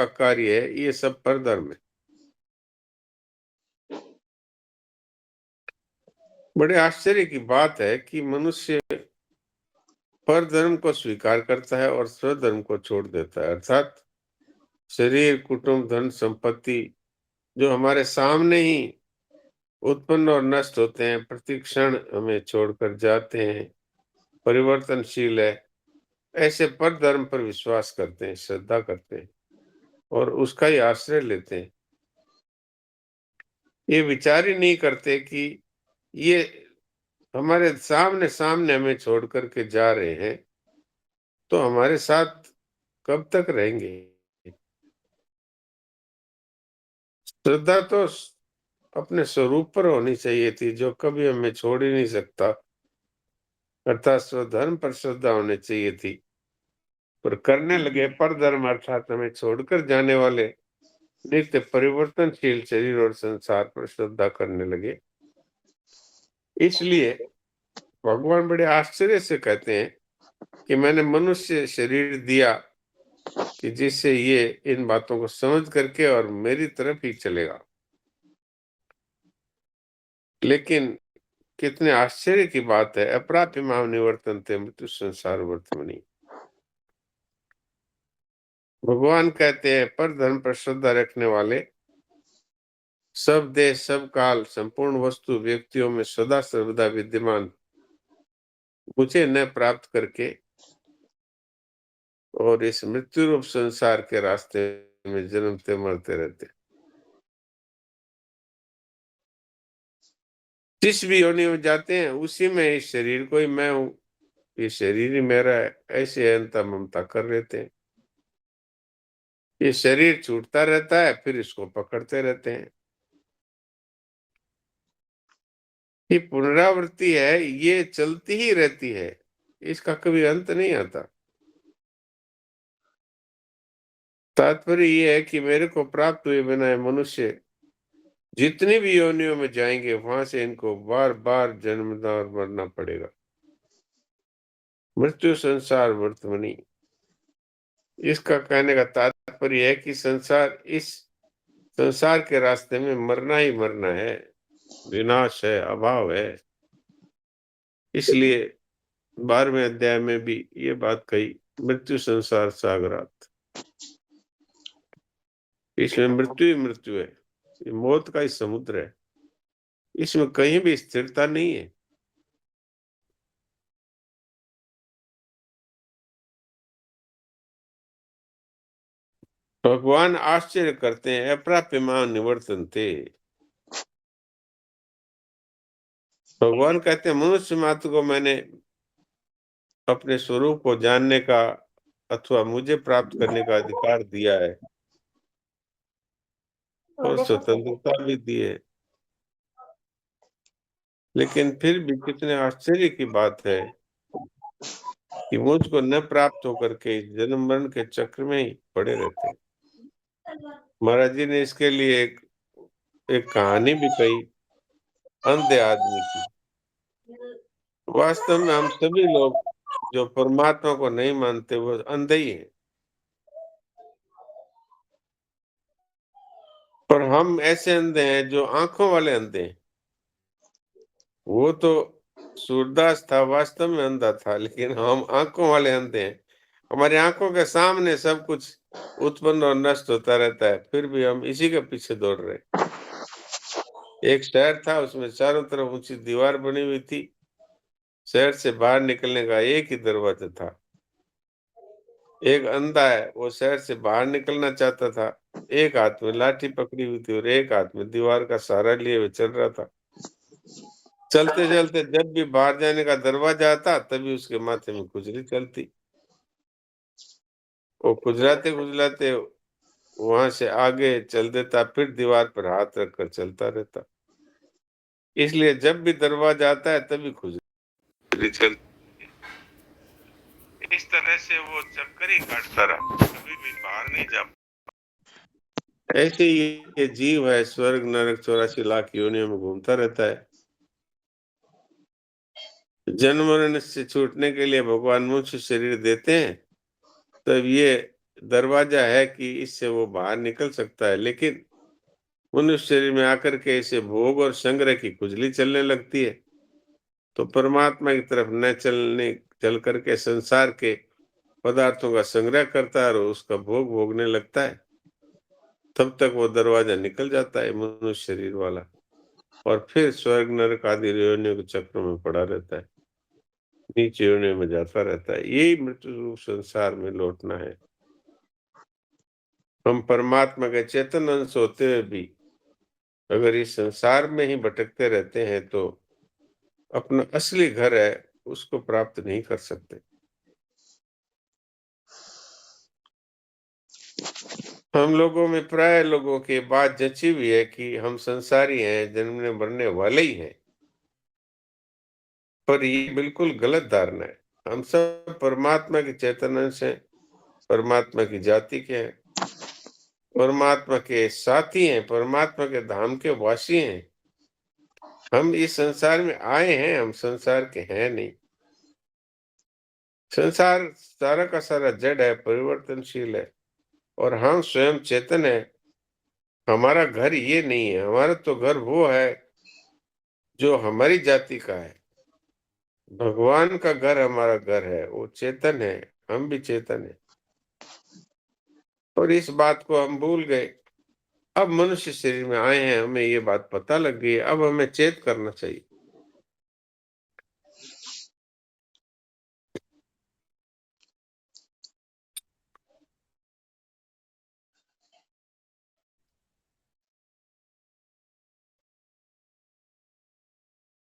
का कार्य है, ये सब परधर्म है। बड़े आश्चर्य की बात है कि मनुष्य परधर्म को स्वीकार करता है और स्वधर्म को छोड़ देता है, अर्थात शरीर, कुटुंब, धन, संपत्ति जो हमारे सामने ही उत्पन्न और नष्ट होते हैं, प्रति क्षण हमें छोड़कर जाते हैं, परिवर्तनशील है, ऐसे परधर्म पर विश्वास करते हैं, श्रद्धा करते हैं और उसका ही आश्रय लेते हैं। ये विचार ही नहीं करते कि ये हमारे सामने सामने हमें छोड़ करके जा रहे हैं, तो हमारे साथ कब तक रहेंगे। श्रद्धा तो अपने स्वरूप पर होनी चाहिए थी, जो कभी हमें छोड़ ही नहीं सकता, अर्थात स्वधर्म पर श्रद्धा होनी चाहिए थी, पर करने लगे परधर्म, अर्थात हमें छोड़कर जाने वाले नित्य परिवर्तनशील शरीर और संसार पर श्रद्धा करने लगे। इसलिए भगवान बड़े आश्चर्य से कहते हैं कि मैंने मनुष्य शरीर दिया कि जिससे ये इन बातों को समझ करके और मेरी तरफ ही चलेगा। लेकिन कितने आश्चर्य की बात है, अप्राप्यमाम निवर्तन्ते मृत्यु संसार वर्तमनि। भगवान कहते हैं पर धर्म पर श्रद्धा रखने वाले सब देश, सब काल, संपूर्ण वस्तु, व्यक्तियों में सदा सर्वदा विद्यमान मुझे न प्राप्त करके और इस मृत्यु रूप संसार के रास्ते में जन्मते मरते रहते। जिस भी योनि में जाते हैं उसी में इस शरीर को ही मैं हूँ, ये शरीर ही मेरा है, ऐसे अहंता ममता कर लेते हैं। ये शरीर छूटता रहता है, फिर इसको पकड़ते रहते हैं। ये पुनरावृत्ति है, ये चलती ही रहती है, इसका कभी अंत नहीं आता। तात्पर्य ये है कि मेरे को प्राप्त हुए बिना मनुष्य जितनी भी योनियों में जाएंगे वहां से इनको बार बार जन्मना और मरना पड़ेगा। मृत्यु संसार वर्तमनि, इसका कहने का तात्पर्य है कि इस संसार के रास्ते में मरना ही मरना है, विनाश है, अभाव है। इसलिए 12वें अध्याय में भी ये बात कही, मृत्यु संसार सागरात, इसमें मृत्यु ही मृत्यु है, ये मौत का ही समुद्र है, इसमें कहीं भी स्थिरता नहीं है। भगवान आश्चर्य करते हैं, अप्राप्यमाम निवर्तन्ते। भगवान कहते हैं मनुष्य मात्र को मैंने अपने स्वरूप को जानने का अथवा मुझे प्राप्त करने का अधिकार दिया है और स्वतंत्रता भी दी है। लेकिन फिर भी कितने आश्चर्य की बात है कि मुझको न प्राप्त होकर के जन्म मरण के चक्र में ही पड़े रहते हैं। महाराज जी ने इसके लिए एक कहानी भी कही, अंधे आदमी की। वास्तव में हम सभी लोग जो परमात्मा को नहीं मानते वो अंधे ही हैं, पर हम ऐसे अंधे हैं जो आंखों वाले अंधे हैं। वो तो सूरदास था, वास्तव में अंधा था, लेकिन हम आंखों वाले अंधे हैं। हमारी आंखों के सामने सब कुछ उत्पन्न और नष्ट होता रहता है, फिर भी हम इसी के पीछे दौड़ रहे हैं। एक शहर था, उसमें चारों तरफ ऊंची दीवार बनी हुई थी। शहर से बाहर निकलने का एक ही दरवाजा था। एक अंधा है, वो शहर से बाहर निकलना चाहता था, एक हाथ में लाठी पकड़ी हुई थी और एक हाथ में दीवार का सहारा लिए हुए चल रहा था। चलते चलते जब भी बाहर जाने का दरवाजा आता तभी उसके माथे में खुजली चलती। वो खुजलाते खुजलाते वहां से आगे चल देता, फिर दीवार पर हाथ रखकर चलता रहता। इसलिए जब भी दरवाजा आता है तभी खुजली चलती। इस तरह से वो चक्कर ही काटता रहा, कभी भी बाहर नहीं जा। ऐसे ही ये जीव है, स्वर्ग नरक 84 लाख योनियों में घूमता रहता है। जन्म मरण से छूटने के लिए भगवान मनुष्य शरीर देते हैं, तब ये दरवाजा है कि इससे वो बाहर निकल सकता है, लेकिन मनुष्य शरीर में आकर के इसे भोग और संग्रह की खुजली चलने लगती है, तो परमात्मा की तरफ न चल करके संसार के पदार्थों का संग्रह करता है और उसका भोग भोगने लगता है। तब तक वो दरवाजा निकल जाता है मनुष्य शरीर वाला, और फिर स्वर्ग नरक आदि योनियों के चक्र में पड़ा रहता है, नीचे योनियों में जाता रहता है। यही मृत्यु रूप संसार में लौटना है। हम परमात्मा के चेतन अंश होते हुए भी अगर इस संसार में ही भटकते रहते हैं तो अपना असली घर है उसको प्राप्त नहीं कर सकते। हम लोगों में प्राय लोगों की बात जची हुई है कि हम संसारी हैं, जन्मने मरने वाले ही हैं, पर ये बिल्कुल गलत धारणा है। हम सब परमात्मा के चेतन अंश हैं, परमात्मा की जाति के हैं, परमात्मा के साथी हैं, परमात्मा के धाम के वासी हैं। हम इस संसार में आए हैं, हम संसार के हैं नहीं। संसार सारा का सारा जड़ है, परिवर्तनशील है, और हम स्वयं चेतन है। हमारा घर ये नहीं है, हमारा तो घर वो है जो हमारी जाति का है। भगवान का घर हमारा घर है, वो चेतन है, हम भी चेतन है, और इस बात को हम भूल गए। अब मनुष्य शरीर में आए हैं, हमें ये बात पता लग गई है, अब हमें चेत करना चाहिए।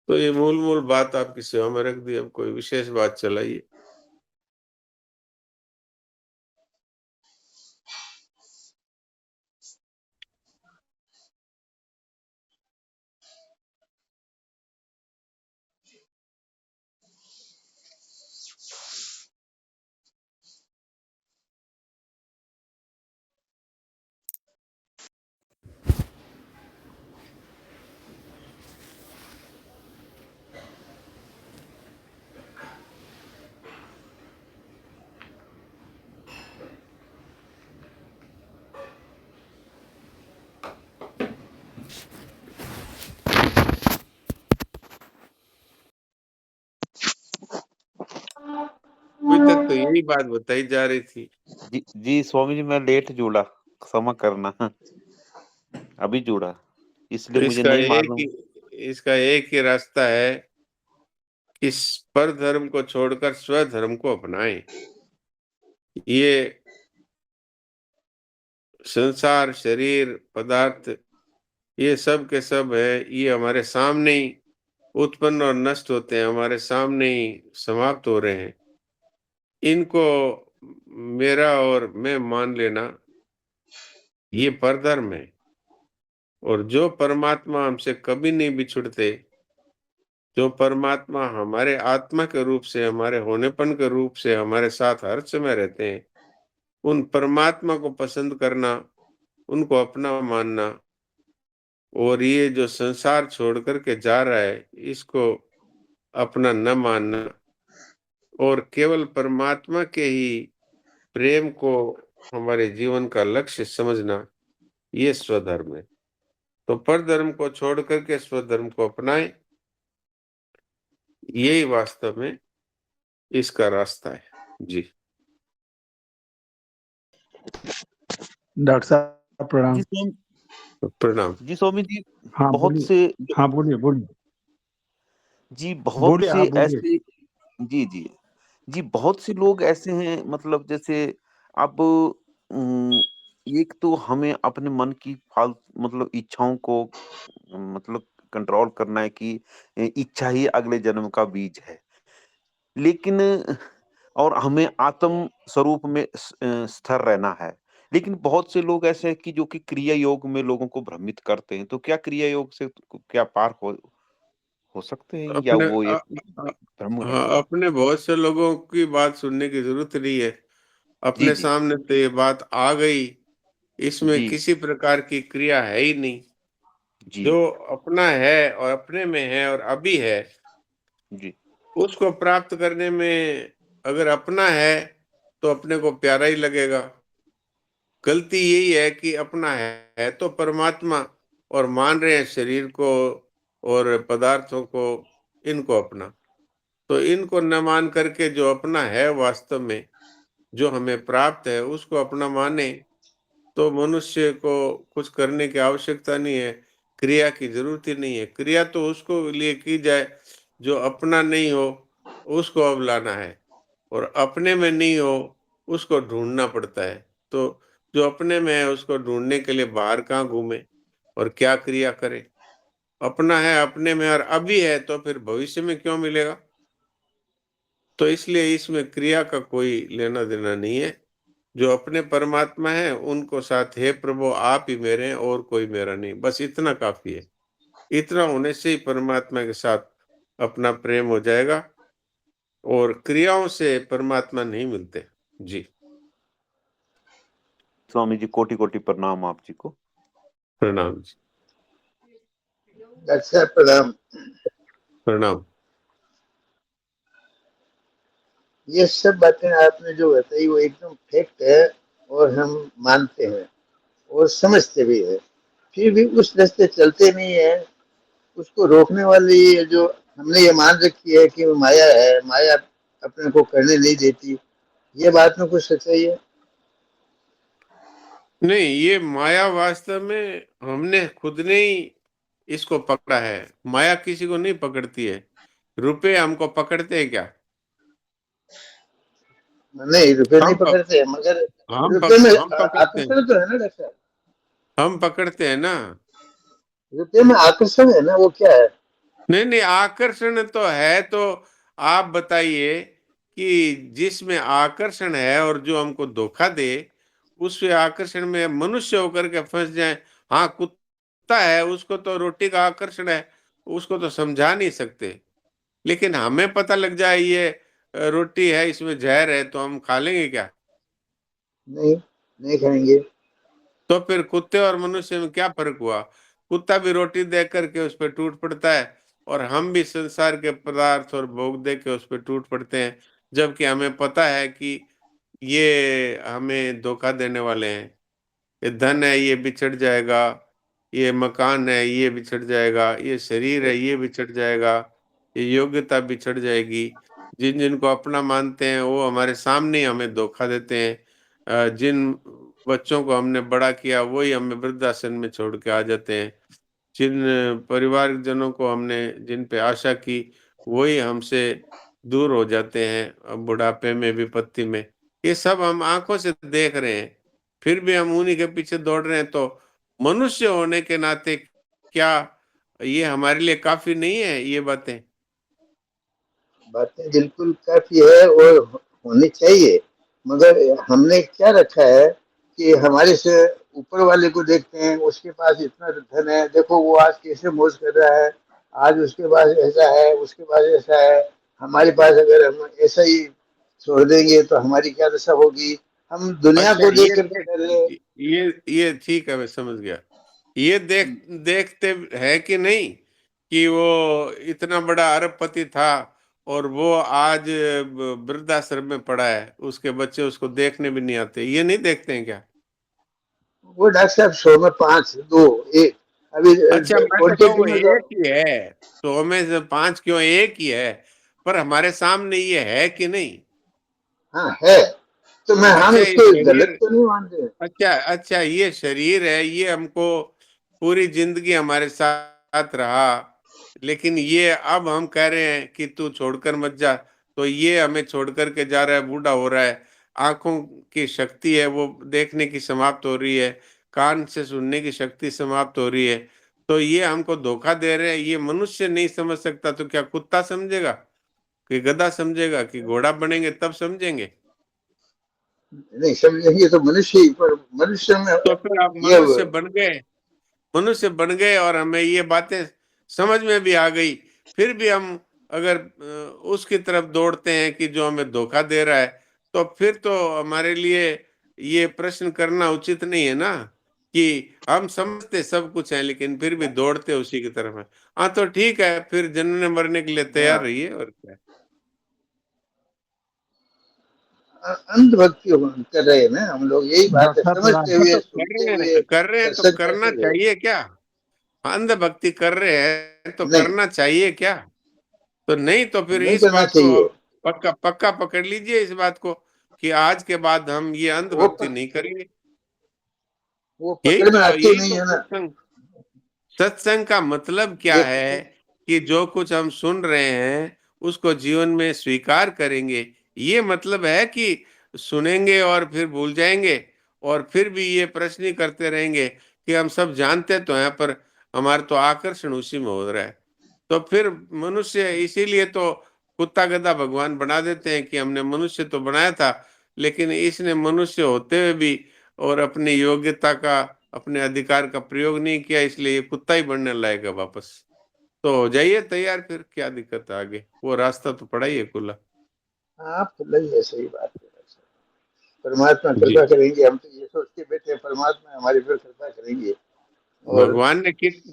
तो ये मूल मूल बात आपकी सेवा में रख दी, अब कोई विशेष बात चलाइए। अभी तक तो यही बात बताई जा रही थी। जी जी स्वामी जी, मैं लेट जुड़ा, क्षमा करना। अभी जुड़ा, तो इसलिए मुझे नहीं मालूम। इसका एक ही रास्ता है कि पर धर्म को छोड़कर स्वधर्म को अपनाएं। ये संसार, शरीर, पदार्थ, ये सब के सब है, ये हमारे सामने ही उत्पन्न और नष्ट होते हैं, हमारे सामने ही समाप्त हो रहे हैं। इनको मेरा और मैं मान लेना, ये परधर्म है। और जो परमात्मा हमसे कभी नहीं बिछुड़ते, जो परमात्मा हमारे आत्मा के रूप से, हमारे होनेपन के रूप से हमारे साथ हर समय रहते हैं, उन परमात्मा को पसंद करना, उनको अपना मानना, और ये जो संसार छोड़ करके जा रहा है इसको अपना न मानना, और केवल परमात्मा के ही प्रेम को हमारे जीवन का लक्ष्य समझना, ये स्वधर्म है। तो परधर्म को छोड़ करके स्वधर्म को अपनाएं, यही वास्तव में इसका रास्ता है। जी डॉक्टर साहब प्रणाम। जी स्वामी प्रणाम। जी स्वामी जी, हाँ बहुत बोलिए। से हाँ बोलिए बोलिए। जी बहुत बोलिए से आप बोलिए। ऐसे, जी जी जी, बहुत से लोग ऐसे हैं, मतलब जैसे अब एक तो हमें अपने मन की मतलब इच्छाओं को मतलब कंट्रोल करना है कि इच्छा ही अगले जन्म का बीज है। लेकिन और हमें आत्म स्वरूप में स्थिर रहना है। लेकिन बहुत से लोग ऐसे हैं कि जो कि क्रिया योग में लोगों को भ्रमित करते हैं। तो क्या क्रिया योग से क्या पार हो सकते हैं, या अपने वो अ, एक अ, भ्रम है? हाँ, अपने बहुत से लोगों की बात सुनने की जरूरत नहीं है। जी, अपने जी। सामने तो ये बात आ गई, इसमें जी, किसी प्रकार की क्रिया है ही नहीं। जी, जो अपना है और अपने में है और अभी है, जी, उसको प्राप्त करने में अगर अपना है तो अपने को प्यारा ही लगेगा। गलती यही है कि अपना है तो परमात्मा, और मान रहे हैं शरीर को और पदार्थों को, इनको अपना। तो इनको न मान करके जो अपना है वास्तव में, जो हमें प्राप्त है, उसको अपना माने, तो मनुष्य को कुछ करने की आवश्यकता नहीं है, क्रिया की जरूरत ही नहीं है। क्रिया तो उसको लिए की जाए जो अपना नहीं हो, उसको अब लाना है, और अपने में नहीं हो, उसको ढूंढना पड़ता है। तो जो अपने में है उसको ढूंढने के लिए बाहर कहाँ घूमे और क्या क्रिया करे? अपना है अपने में और अभी है, तो फिर भविष्य में क्यों मिलेगा? तो इसलिए इसमें क्रिया का कोई लेना देना नहीं है। जो अपने परमात्मा है उनको साथ, हे प्रभु आप ही मेरे हैं और कोई मेरा नहीं, बस इतना काफी है। इतना होने से ही परमात्मा के साथ अपना प्रेम हो जाएगा, और क्रियाओं से परमात्मा नहीं मिलते। जी। स्वामी जी कोटि कोटि प्रणाम आप जी को। प्रणाम जी। डॉक्टर साहब प्रणाम। प्रणाम। ये सब बातें आपने जो बताई वो एकदम फैक्ट है, और हम मानते हैं और समझते भी है। फिर भी उस रास्ते चलते नहीं है। उसको रोकने वाली ये जो हमने ये मान रखी है कि वो माया है, माया अपने को करने नहीं देती, ये बात में कुछ सच्चाई है? नहीं, ये माया वास्तव में हमने खुद ने ही इसको पकड़ा है। माया किसी को नहीं पकड़ती है। रुपए हमको पकड़ते हैं क्या? नहीं, रुपए नहीं हम पक, पकड़ते हैं, मगर रुपए में हम पकड़ते हैं। आकर्षण तो है ना डॉक्टर साहब? हम पकड़ते हैं ना। रुपये में आकर्षण है ना, वो क्या है? नहीं नहीं, आकर्षण तो है। तो आप बताइए कि जिसमें आकर्षण है और जो हमको धोखा दे, उस आकर्षण में मनुष्य होकर के फंस जाए। हाँ, कुत्ता है, उसको तो रोटी का आकर्षण है, उसको तो समझा नहीं सकते। लेकिन हमें पता लग जाए ये रोटी है, इसमें जहर है, तो हम खा लेंगे क्या? नहीं, नहीं खाएंगे। तो फिर कुत्ते और मनुष्य में क्या फर्क हुआ? कुत्ता भी रोटी देख करके उस पर टूट पड़ता है, और हम भी संसार के पदार्थ और भोग देख के उस पर टूट पड़ते हैं, जबकि हमें पता है कि ये हमें धोखा देने वाले हैं। ये धन है, ये बिछड़ जाएगा। ये मकान है, ये बिछड़ जाएगा। ये शरीर है, ये बिछड़ जाएगा। ये योग्यता बिछड़ जाएगी। जिन जिनको अपना मानते हैं वो हमारे सामने ही हमें धोखा देते हैं। जिन बच्चों को हमने बड़ा किया वही हमें वृद्धाश्रम में छोड़ के आ जाते हैं। जिन परिवारजनों को हमने जिन पे आशा की, वही हमसे दूर हो जाते हैं बुढ़ापे में, विपत्ति में। ये सब हम आंखों से देख रहे हैं, फिर भी हम उन्हीं के पीछे दौड़ रहे हैं। तो मनुष्य होने के नाते क्या ये हमारे लिए काफी नहीं है ये बातें? बातें बिल्कुल काफी है और होनी चाहिए, मगर हमने क्या रखा है कि हमारे से ऊपर वाले को देखते हैं, उसके पास इतना धन है, देखो वो आज कैसे मौज कर रहा है, आज उसके पास ऐसा है, उसके पास ऐसा है। हमारे पास अगर हम ऐसा ही छोड़ देंगे तो हमारी क्या दशा होगी? हम दुनिया अच्छा, को देख करके कर रहे हैं। ये ठीक है, मैं समझ गया। ये देखते है कि नहीं कि वो इतना बड़ा अरबपति था और वो आज वृद्धाश्रम में पड़ा है, उसके बच्चे उसको देखने भी नहीं आते, ये नहीं देखते हैं क्या? वो डॉक्टर साहब 100 में 5, 2, 1। अभी अच्छा, मैं तो क्वांटिटी कहूँ में तो एक ही है। 100 में से 5 क्यों, एक ही है। पर हमारे सामने ये है कि नहीं? हाँ है। तो मैं, हम अच्छा, ये इसको गलत शरीर, तो नहीं मान रहे। अच्छा अच्छा, ये शरीर है, ये हमको पूरी जिंदगी हमारे साथ रहा, लेकिन ये अब हम कह रहे हैं कि तू छोड़कर मत जा, तो ये हमें छोड़ करके जा रहा है, बूढ़ा हो रहा है। आंखों की शक्ति है वो देखने की समाप्त हो रही है, कान से सुनने की शक्ति समाप्त हो रही है। तो ये हमको धोखा दे रहे हैं। ये मनुष्य नहीं समझ सकता, तो क्या कुत्ता समझेगा, कि गधा समझेगा, कि घोड़ा बनेंगे तब समझेंगे? नहीं समझेंगे तो मनुष्य ही, पर मनुष्य में तो फिर आप ये मनुष्य बन गए, मनुष्य बन गए और हमें ये बातें समझ में भी आ गई, फिर भी हम अगर उसकी तरफ दौड़ते हैं कि जो हमें धोखा दे रहा है, तो फिर तो हमारे लिए ये प्रश्न करना उचित नहीं है ना, कि हम समझते सब कुछ है लेकिन फिर भी दौड़ते उसी की तरफ है। हाँ, तो ठीक है, फिर जन्मने मरने के लिए तैयार हाँ, रहिए, और क्या। अंधभक्ति कर रहे हैं ना हम लोग, यही बात है, डॉक्टर साहब समझते प्रणाम। हुए तो सुनते हुए कर रहे हैं तो सत्संग करना करते हुए। चाहिए क्या? अंधभक्ति कर रहे हैं तो नहीं, करना चाहिए क्या? तो नहीं तो फिर नहीं इस करना बात को चाहिए। पक्का पक्का पकड़ लीजिए इस बात को कि आज के बाद हम ये वो अंधभक्ति नहीं करेंगे। वो पकड़ में आती यही नहीं तो है ना। सत्संग सत्संग का मतलब क्या है देखो, कि जो कुछ हम सुन रहे हैं उसको जीवन में स्वीकार करेंगे। ये मतलब है कि सुनेंगे और फिर भूल जाएंगे और फिर भी ये प्रश्न ही करते रहेंगे कि हम सब जानते तो हैं पर हमारा तो आकर्षण उसी में हो रहा है। तो फिर मनुष्य इसीलिए तो कुत्ता गधा भगवान बना देते हैं कि हमने मनुष्य तो बनाया था लेकिन इसने मनुष्य होते हुए भी और अपनी योग्यता का अपने अधिकार का प्रयोग नहीं किया इसलिए ये कुत्ता ही बनने लायक है वापस। तो हो जाइए तैयार फिर क्या दिक्कत है आगे वो रास्ता तो पड़ा ही है खुला। आप लग है, सही बात है। परमात्मा जी कृपा करेंगे, हम तो ये सोच के बैठे हैं परमात्मा हमारे पर कृपा करेंगे। और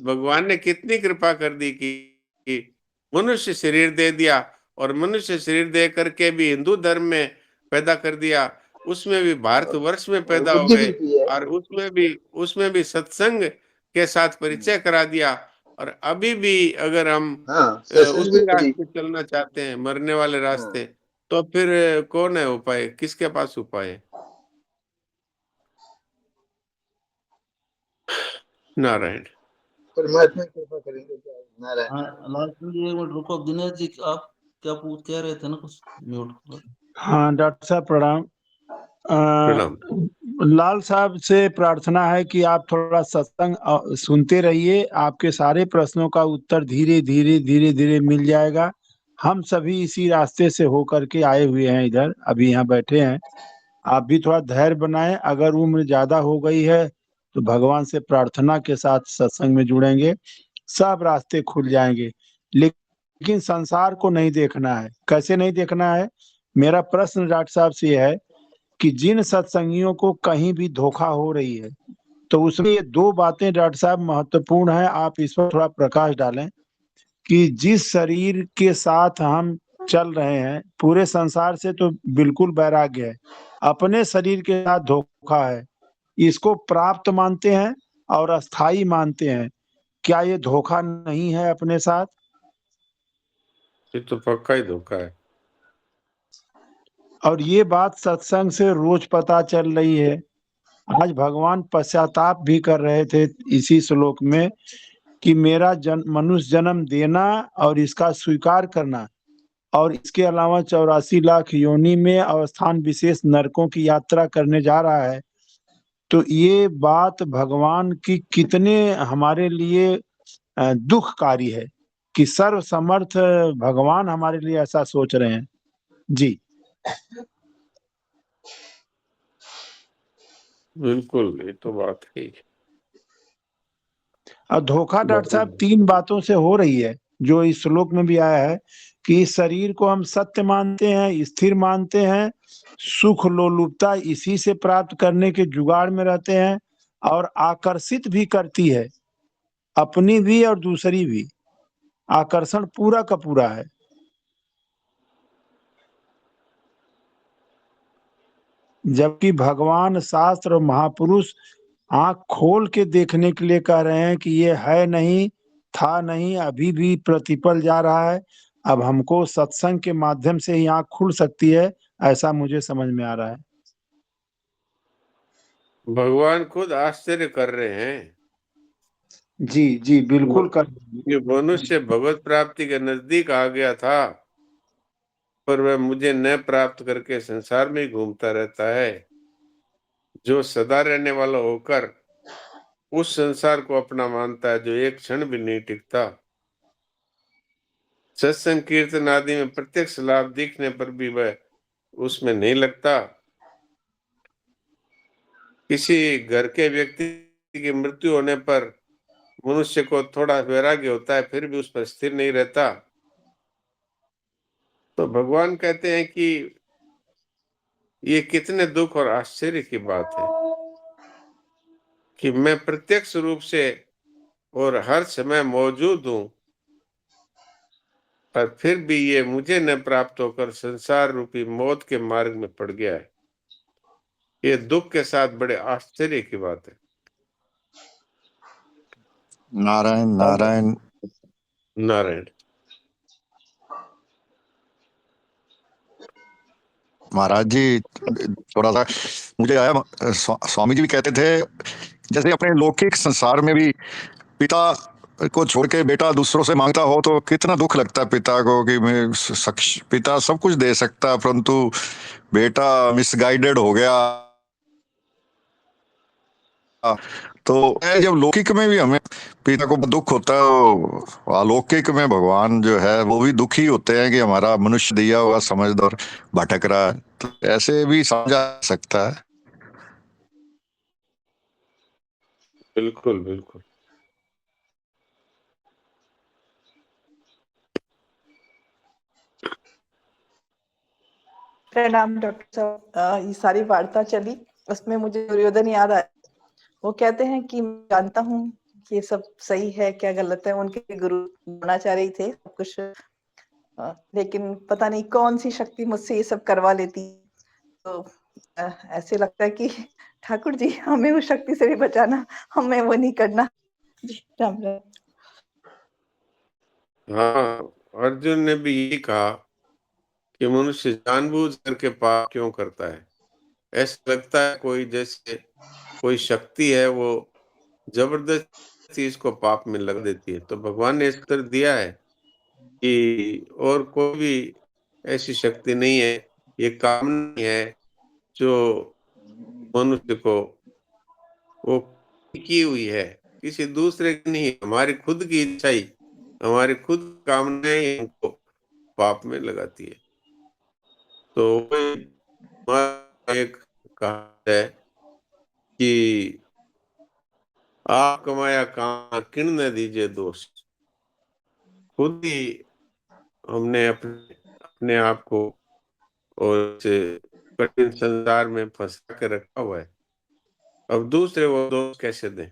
भगवान ने कितनी कृपा कर दी कि मनुष्य शरीर दे दिया और मनुष्य शरीर दे करके भी हिंदू धर्म में पैदा कर दिया उसमें भी भारतवर्ष में और पैदा हो बुद्धि गए भी दी है। और उसमें भी सत्संग के साथ परिचय करा दिया। और अभी भी अगर हम हाँ, सत्संग भी उसी दी। रास्ते चलना चाहते हैं मरने वाले हाँ, रास्ते तो फिर कौन है उपाय किसके पास उपाय है? नारायण। परमात्मा कृपा करेंगे क्या नारायण। हाँ, लास्ट में जी एक मिनट रुको, दिनेश जी आप क्या पूछ कह रहे थे ना कुछ, म्यूट कर। हाँ डॉक्टर साहब प्रणाम। प्रणाम। लाल साहब से प्रार्थना है कि आप थोड़ा सत्संग सुनते रहिए, आपके सारे प्रश्नों का उत्तर धीरे धीरे धीरे धीरे मिल जाएगा। हम सभी इसी रास्ते से होकर के आए हुए हैं, इधर अभी यहाँ बैठे हैं। आप भी थोड़ा धैर्य बनाएं, अगर उम्र ज्यादा हो गई है तो भगवान से प्रार्थना के साथ सत्संग में जुड़ेंगे, सब रास्ते खुल जाएंगे। लेकिन संसार को नहीं देखना है। कैसे नहीं देखना है? मेरा प्रश्न डॉक्टर साहब से है कि जिन सत्संगियों को कहीं भी धोखा हो रही है तो उसमें ये दो बातें डॉक्टर साहब महत्वपूर्ण है, आप इस पर थोड़ा प्रकाश डालें कि जिस शरीर के साथ हम चल रहे हैं, पूरे संसार से तो बिल्कुल वैराग्य है, अपने शरीर के साथ धोखा है, इसको प्राप्त मानते हैं और अस्थाई मानते हैं। क्या ये धोखा नहीं है अपने साथ? ये तो पक्का ही धोखा है। और ये बात सत्संग से रोज पता चल रही है। आज भगवान पश्चाताप भी कर रहे थे इसी श्लोक में कि मेरा मनुष्य जन्म देना और इसका स्वीकार करना और इसके अलावा 84 लाख योनि में अवस्थान विशेष नरकों की यात्रा करने जा रहा है। तो ये बात भगवान की कितने हमारे लिए दुखकारी है कि सर्व समर्थ भगवान हमारे लिए ऐसा सोच रहे हैं। जी बिल्कुल ये तो बात है ही। और धोखा डॉक्टर साहब बाकी 3 बातों से हो रही है, जो इस श्लोक में भी आया है कि इस शरीर को हम सत्य मानते हैं, स्थिर मानते हैं, सुख लोलुपता इसी से प्राप्त करने के जुगाड़ में रहते हैं और आकर्षित भी करती है, अपनी भी और दूसरी भी। आकर्षण पूरा का पूरा है। जबकि भगवान, शास्त्र और महापुरुष आंख खोल के देखने के लिए कह रहे हैं कि ये है नहीं, था नहीं, अभी भी प्रतिपल जा रहा है। अब हमको सत्संग के माध्यम से ही आंख खुल सकती है, ऐसा मुझे समझ में आ रहा है। भगवान खुद आश्चर्य कर रहे हैं जी जी बिल्कुल कर। कि मनुष्य भगवत प्राप्ति के नजदीक आ गया था पर वह मुझे न प्राप्त करके संसार में ही घूमता रहता है। जो सदा रहने वाला होकर उस संसार को अपना मानता है जो एक क्षण भी नहीं टिकता। सत्संग कीर्तन आदि में प्रत्यक्ष लाभ दिखने पर भी वह उसमें नहीं लगता। किसी घर के व्यक्ति की मृत्यु होने पर मनुष्य को थोड़ा वैराग्य होता है फिर भी उस पर स्थिर नहीं रहता। तो भगवान कहते हैं कि ये कितने दुख और आश्चर्य की बात है कि मैं प्रत्यक्ष रूप से और हर समय मौजूद हूं पर फिर भी ये मुझे न प्राप्त होकर संसार रूपी मौत के मार्ग में पड़ गया है। ये दुख के साथ बड़े आश्चर्य की बात है। नारायण नारायण। नारायण। महाराज जी थोड़ा सा मुझे आया, स्वामी जी भी कहते थे जैसे अपने लौकिक संसार में भी पिता को छोड़ के बेटा दूसरों से मांगता हो तो कितना दुख लगता है पिता को कि मैं पिता सब कुछ दे सकता परंतु बेटा मिसगाइडेड हो गया। तो जब लौकिक में भी हमें पिता को दुख होता है, तो अलौकिक में भगवान जो है वो भी दुखी होते हैं कि हमारा मनुष्य दिया हुआ समझदार भटक रहा है। तो ऐसे भी समझा सकता है। बिल्कुल बिल्कुल। प्रणाम डॉक्टर साहब। ये सारी वार्ता चली उसमें मुझे दुर्योधन याद आया। वो कहते हैं कि मैं जानता हूँ कि ये सब सही है क्या गलत है। उनके गुरु द्रोणाचार्य ही थे सब कुछ, लेकिन पता नहीं कौन सी शक्ति मुझसे ये सब करवा लेती। तो ऐसे लगता है कि ठाकुर जी हमें उस शक्ति से भी बचाना, हमें वो नहीं करना। जी राम राम। हाँ, अर्जुन ने भी यही कहा कि मनुष्य जानबूझ करके पाप क्यों करता है। ऐसा लगता है कोई जैसे कोई शक्ति है वो जबरदस्ती इसको पाप में लग देती है। तो भगवान ने इस उत्तर दिया है कि और कोई भी ऐसी शक्ति नहीं है, ये कामना है जो मनुष्य को वो की हुई है, किसी दूसरे की नहीं। हमारी खुद की इच्छा ही, हमारी खुद कामनाएं ही हमको पाप में लगाती है। तो एक कहा है कि आप कमाया कहाँ किण न दीजिए दोष। खुद ही हमने अपने अपने आप को और इस कठिन संसार में फंसा के रखा हुआ है। अब दूसरे वो दोष कैसे दें।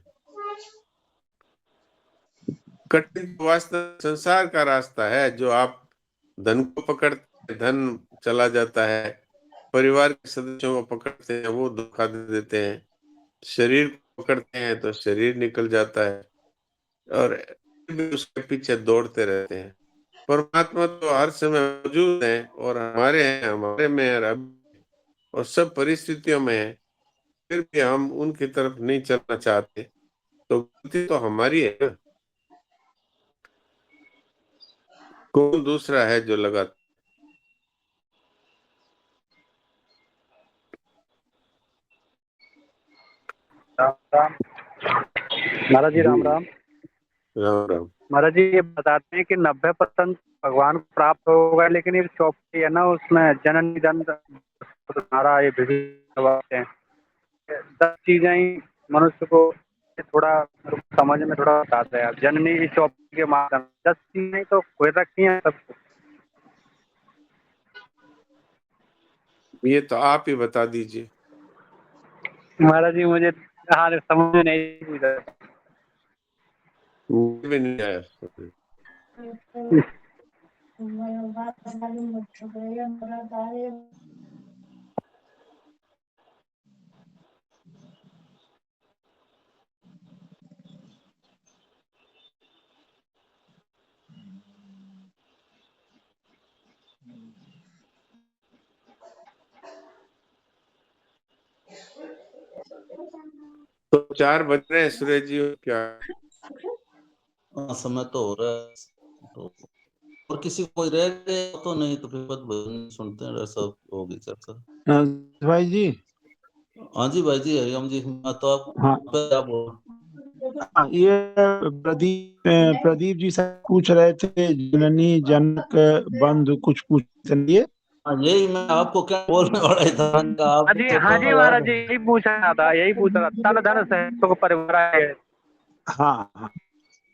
कठिन वास्तव संसार का रास्ता है। जो आप धन को पकड़ते हैं, धन चला जाता है। परिवार के सदस्यों को पकड़ते हैं, वो धोखा दे देते हैं। शरीर को पकड़ते हैं तो शरीर निकल जाता है और भी उसके पीछे दौड़ते रहते हैं। परमात्मा तो हर समय मौजूद है और हमारे हैं, हमारे में है और सब परिस्थितियों में है। फिर भी हम उनकी तरफ नहीं चलना चाहते, तो गलती तो हमारी है ना। कौन दूसरा है जो लगा। राम राम। महाराज जी राम राम। राम राम। महाराज जी ये बताते हैं कि 90% भगवान को प्राप्त होगा, लेकिन ये चौपाई है ना उसमें जननी जन नारा ये विभिन्न बातें हैं। 10 चीजें ही मनुष्य को थोड़ा समझ में थोड़ा बताते हैं। जननी इस चौपाई के माध्यम 10 चीजें तो खोज रखी हैं सबको। ये तो आप ही बता दीजिए। महाराज जी मुझे हाल समझ में नहीं पूछा। मुझे भी नहीं आया। तो 4 बज रहे हैं सुरेश जी, क्या समय तो हो रहा है। तो और किसी को कोई रह गया तो नहीं तो फिर बस भजन सुनते हैं। सब होगी चर्चा। भाई जी। हाँ जी भाई जी, हरिओम जी। मैं तो आप हाँ क्या बोल। ये प्रदीप जी से पूछ रहे थे जननी जनक बंधु कुछ पूछते लिए। यही मैं आपको क्या बोलने वाला था। हाँ जी महाराज जी यही पूछ रहा था, यही पूछ रहा था। तन धन से सुख परिवार है। हाँ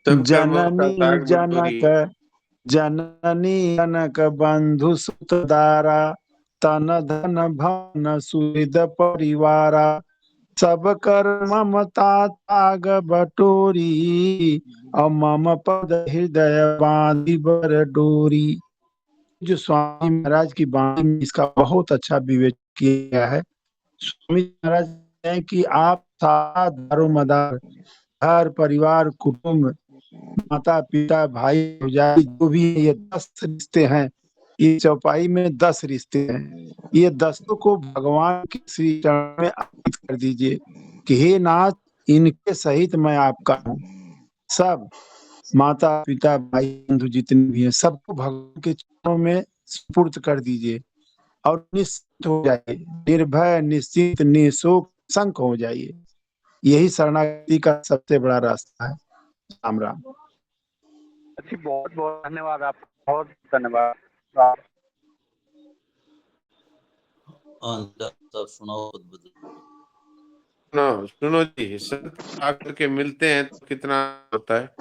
सब कर्मों का जननी सार मजदूरी। जनक जननी जनक बंधु सुतदारा तन धन भन सुहृद परिवारा सब कर ममता त्याग बटोरी, और मम पद हृदय बांधी बर डोरी। जो स्वामी महाराज की वाणी में इसका बहुत अच्छा विवेचन किया गया है। स्वामी महाराज कहते हैं कि आप सारा दारोमदार, घर परिवार कुटुंब, माता पिता भाई भौजाई जो भी है, ये 10 रिश्ते हैं। इस चौपाई में 10 रिश्ते हैं। ये 10 को भगवान के श्री चरण में अर्पित कर दीजिए कि हे नाथ, इनके सहित मैं आपका हूँ। सब माता पिता भाई बंधु जितने भी हैं, सबको भगवान के चरणों में सुपुर्द कर दीजिए और निश्चित हो जाइए, निर्भय निश्चित निशोक संक हो जाइए। यही शरणागति का सबसे बड़ा रास्ता है। राम राम। जी बहुत बहुत धन्यवाद आपका, बहुत धन्यवाद। सब सुनाओ। सुनो जी, सब आकर के मिलते हैं तो कितना होता है।